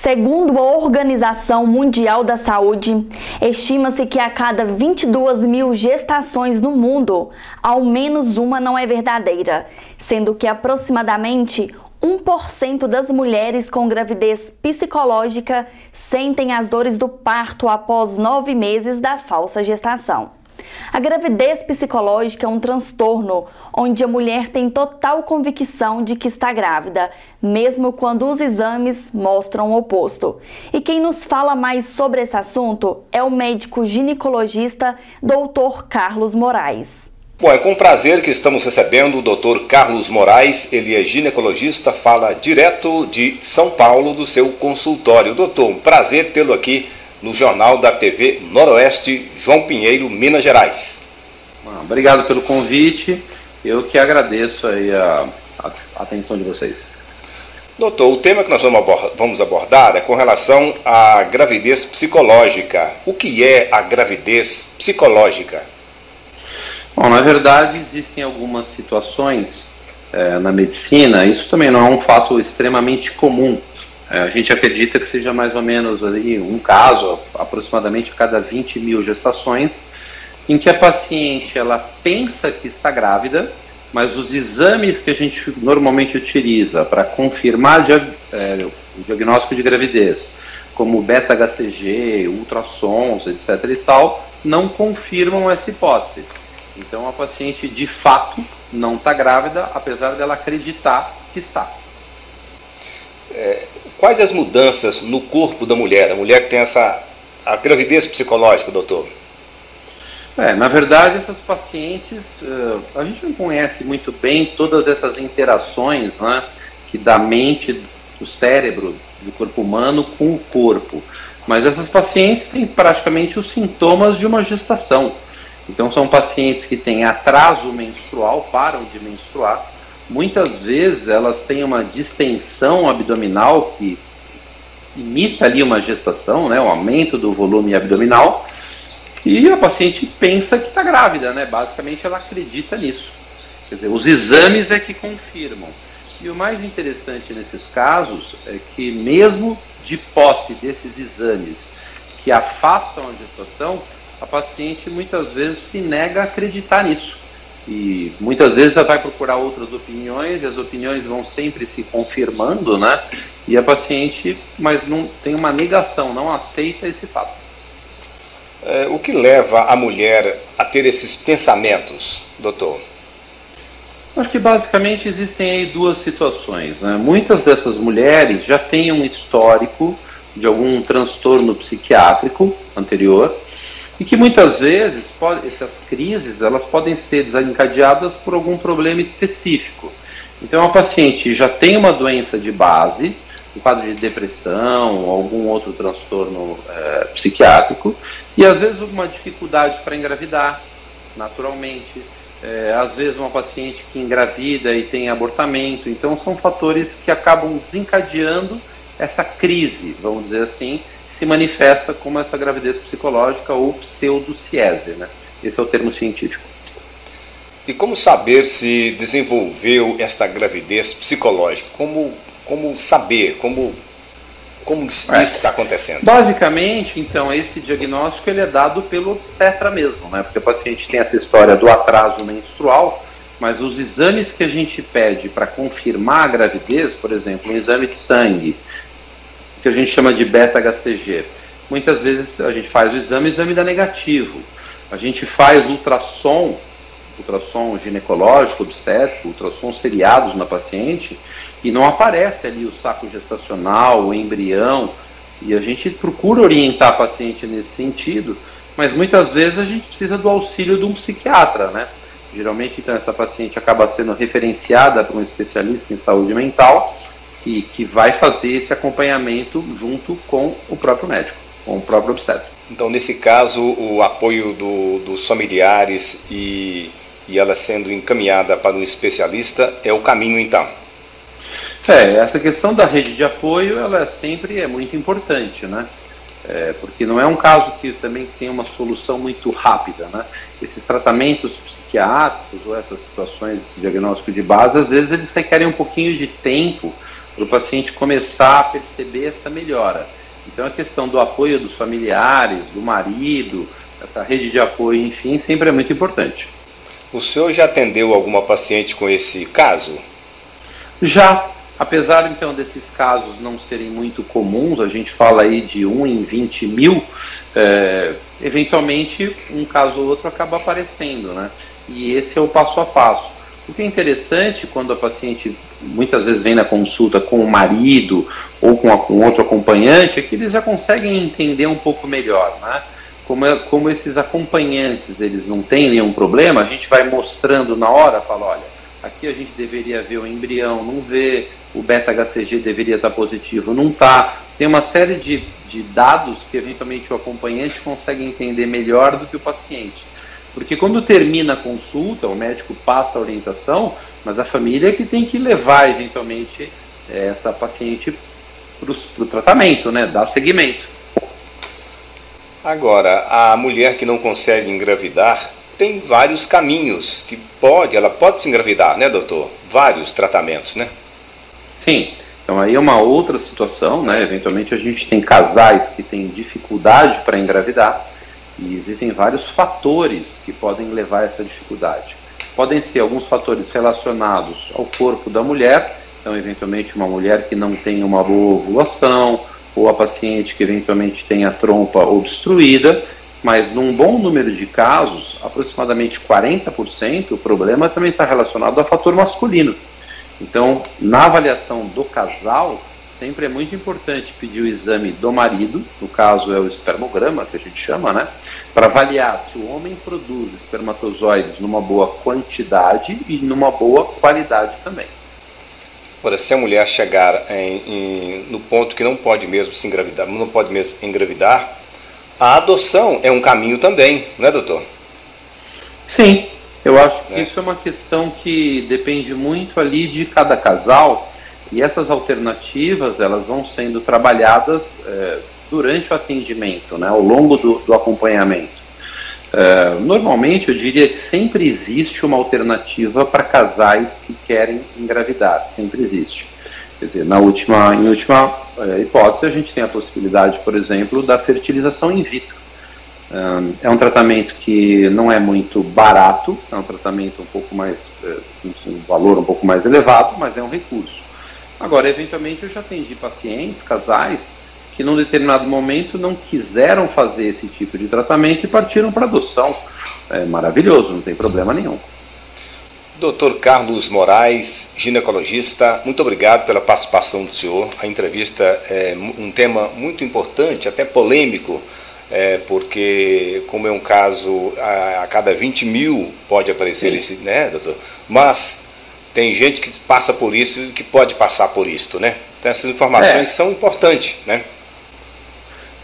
Segundo a Organização Mundial da Saúde, estima-se que a cada 22 mil gestações no mundo, ao menos uma não é verdadeira, sendo que aproximadamente 1% das mulheres com gravidez psicológica sentem as dores do parto após 9 meses da falsa gestação. A gravidez psicológica é um transtorno onde a mulher tem total convicção de que está grávida, mesmo quando os exames mostram o oposto. E quem nos fala mais sobre esse assunto é o médico ginecologista Dr. Carlos Moraes. Bom, é com prazer que estamos recebendo o Dr. Carlos Moraes. Ele é ginecologista, fala direto de São Paulo, do seu consultório. Doutor, um prazer tê-lo aqui no Jornal da TV Noroeste, João Pinheiro, Minas Gerais. Obrigado pelo convite, eu que agradeço aí a atenção de vocês. Doutor, o tema que nós vamos abordar é com relação à gravidez psicológica. O que é a gravidez psicológica? Bom, na verdade existem algumas situações na medicina, isso também não é um fato extremamente comum. A gente acredita que seja mais ou menos ali um caso, aproximadamente a cada 20 mil gestações, em que a paciente ela pensa que está grávida, mas os exames que a gente normalmente utiliza para confirmar o diagnóstico de gravidez, como beta-HCG, ultrassons, etc. e tal, não confirmam essa hipótese. Então a paciente de fato não está grávida, apesar dela acreditar que está. Quais as mudanças no corpo da mulher? A mulher que tem a gravidez psicológica, doutor? Na verdade, essas pacientes, a gente não conhece muito bem todas essas interações, né, que da mente, do cérebro, do corpo humano com o corpo. Mas essas pacientes têm praticamente os sintomas de uma gestação. Então são pacientes que têm atraso menstrual, param de menstruar. Muitas vezes elas têm uma distensão abdominal que imita ali uma gestação, né, um aumento do volume abdominal, e a paciente pensa que está grávida, né, basicamente ela acredita nisso. Quer dizer, os exames é que confirmam. E o mais interessante nesses casos é que mesmo de posse desses exames que afastam a gestação, a paciente muitas vezes se nega a acreditar nisso. E muitas vezes ela vai procurar outras opiniões, e as opiniões vão sempre se confirmando, né? E a paciente, mas não tem uma negação, não aceita esse fato. O que leva a mulher a ter esses pensamentos, doutor? Acho que basicamente existem aí duas situações, né? Muitas dessas mulheres já têm um histórico de algum transtorno psiquiátrico anterior, e que muitas vezes essas crises elas podem ser desencadeadas por algum problema específico. Então a paciente já tem uma doença de base, um quadro de depressão, algum outro transtorno psiquiátrico, e às vezes alguma dificuldade para engravidar naturalmente, às vezes uma paciente que engravida e tem abortamento. Então são fatores que acabam desencadeando essa crise, vamos dizer assim, se manifesta como essa gravidez psicológica ou pseudociese, né? Esse é o termo científico. E como saber se desenvolveu esta gravidez psicológica? Como saber? Como isso está acontecendo? Basicamente, então, esse diagnóstico ele é dado pelo obstetra mesmo, né? Porque o paciente tem essa história do atraso menstrual, mas os exames que a gente pede para confirmar a gravidez, por exemplo, um exame de sangue, que a gente chama de beta-HCG. Muitas vezes a gente faz o exame dá negativo. A gente faz ultrassom ginecológico, obstétrico, ultrassom seriados na paciente, e não aparece ali o saco gestacional, o embrião, e a gente procura orientar a paciente nesse sentido, mas muitas vezes a gente precisa do auxílio de um psiquiatra, né? Geralmente, então, essa paciente acaba sendo referenciada para um especialista em saúde mental, e que vai fazer esse acompanhamento junto com o próprio médico, com o próprio obstetra. Então, nesse caso, o apoio dos familiares e ela sendo encaminhada para um especialista é o caminho, então? Essa questão da rede de apoio, ela sempre é muito importante, né? Porque não é um caso que também tem uma solução muito rápida, né? Esses tratamentos psiquiátricos ou essas situações de diagnóstico de base, às vezes eles requerem um pouquinho de tempo para o paciente começar a perceber essa melhora. Então a questão do apoio dos familiares, do marido, essa rede de apoio, enfim, sempre é muito importante. O senhor já atendeu alguma paciente com esse caso? Já, apesar então desses casos não serem muito comuns, a gente fala aí de 1 em 20 mil, eventualmente um caso ou outro acaba aparecendo, né? E esse é o passo a passo. O que é interessante quando a paciente muitas vezes vem na consulta com o marido ou com outro acompanhante, é que eles já conseguem entender um pouco melhor, né? Como esses acompanhantes eles não têm nenhum problema, a gente vai mostrando na hora, fala, olha, aqui a gente deveria ver o embrião, não vê, o beta-HCG deveria estar positivo, não está. Tem uma série de dados que eventualmente o acompanhante consegue entender melhor do que o paciente. Porque quando termina a consulta, o médico passa a orientação, mas a família é que tem que levar eventualmente essa paciente para o tratamento, né? Dar seguimento. Agora, a mulher que não consegue engravidar tem vários caminhos que ela pode se engravidar, né, doutor? Vários tratamentos, né? Sim. Então aí é uma outra situação, né? Eventualmente a gente tem casais que têm dificuldade para engravidar e existem vários fatores que podem levar a essa dificuldade. Podem ser alguns fatores relacionados ao corpo da mulher, então eventualmente uma mulher que não tem uma boa ovulação, ou a paciente que eventualmente tem a trompa obstruída, mas num bom número de casos, aproximadamente 40%, o problema também está relacionado ao fator masculino. Então, na avaliação do casal, sempre é muito importante pedir o exame do marido, no caso é o espermograma, que a gente chama, né? Para avaliar se o homem produz espermatozoides numa boa quantidade e numa boa qualidade também. Agora, se a mulher chegar no ponto que não pode mesmo se engravidar, não pode mesmo engravidar, a adoção é um caminho também, não é, doutor? Sim, eu acho que isso é uma questão que depende muito ali de cada casal, e essas alternativas elas vão sendo trabalhadas durante o atendimento, né, ao longo do acompanhamento. Normalmente eu diria que sempre existe uma alternativa para casais que querem engravidar, sempre existe. Quer dizer, em última hipótese a gente tem a possibilidade, por exemplo, da fertilização in vitro. É um tratamento que não é muito barato, é um tratamento um pouco mais, um valor um pouco mais elevado, mas é um recurso. Agora, eventualmente eu já atendi pacientes, casais, que num determinado momento não quiseram fazer esse tipo de tratamento e partiram para adoção. É maravilhoso, não tem problema nenhum. Dr. Carlos Moraes, ginecologista, muito obrigado pela participação do senhor. A entrevista é um tema muito importante, até polêmico, porque como é um caso, a cada 20 mil pode aparecer esse, né, doutor? Mas tem gente que passa por isso e que pode passar por isso, né? Então essas informações são importantes, né?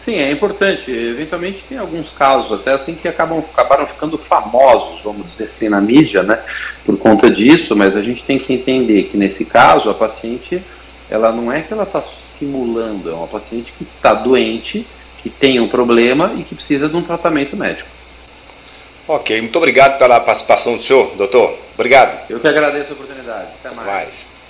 Sim, é importante. Eventualmente tem alguns casos até assim que acabaram ficando famosos, vamos dizer assim, na mídia, né, por conta disso, mas a gente tem que entender que nesse caso a paciente, ela não é que ela está simulando, é uma paciente que está doente, que tem um problema e que precisa de um tratamento médico. Ok, muito obrigado pela participação do senhor, doutor. Obrigado. Eu que agradeço a oportunidade. Até mais.